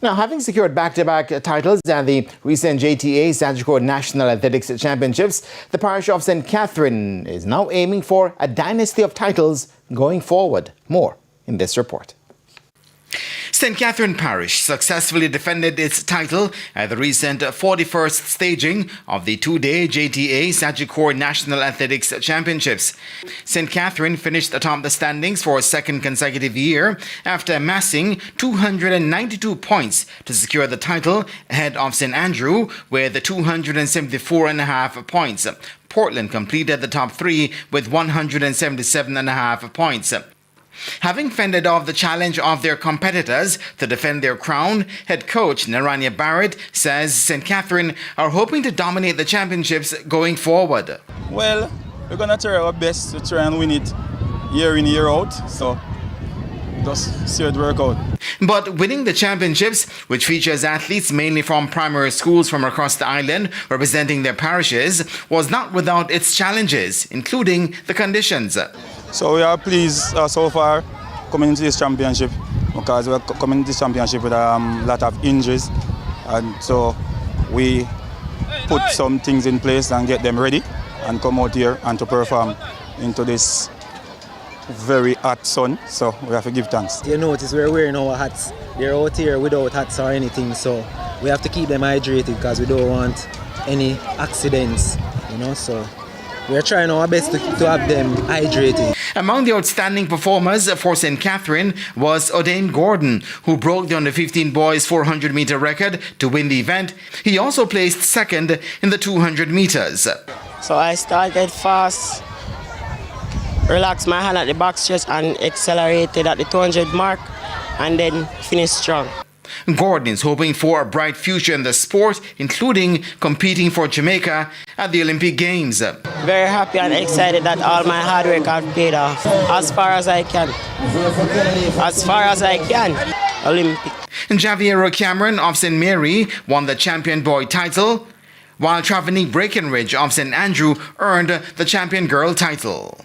Now, having secured back-to-back titles at the recent JTA Sagicor National Athletics Championships, the parish of St. Catherine is now aiming for a dynasty of titles going forward. More in this report. St. Catherine Parish successfully defended its title at the recent 41st staging of the two-day JTA Sagicor National Athletics Championships. St. Catherine finished atop the standings for a second consecutive year after amassing 292 points to secure the title ahead of St. Andrew with 274.5 points. Portland completed the top three with 177.5 points. Having fended off the challenge of their competitors to defend their crown, head coach Naranya Barrett says St. Catherine are hoping to dominate the championships going forward. Well, we're going to try our best to try and win it year in, year out, so just see it work out. But winning the championships, which features athletes mainly from primary schools from across the island representing their parishes, was not without its challenges, including the conditions. So we are pleased so far coming into this championship, because we're coming into this championship with a lot of injuries, and so we put some things in place and get them ready and come out here and to perform into this very hot sun, so we have to give thanks. You notice we're wearing our hats. They're out here without hats or anything, so we have to keep them hydrated because we don't want any accidents, so we're trying our best to have them hydrated. Among the outstanding performers for St. Catherine was Odain Gordon, who broke the under-15 boys 400-meter record to win the event. He also placed second in the 200 meters. So I started fast, relaxed my hand at the back stretch and accelerated at the 200 mark, and then finished strong. Gordon is hoping for a bright future in the sport, including competing for Jamaica at the Olympic Games. Very happy and excited that all my hard work has paid off. As far as I can. Olympic. Javiero Cameron of St. Mary won the champion boy title, while Travenique Breckenridge of St. Andrew earned the champion girl title.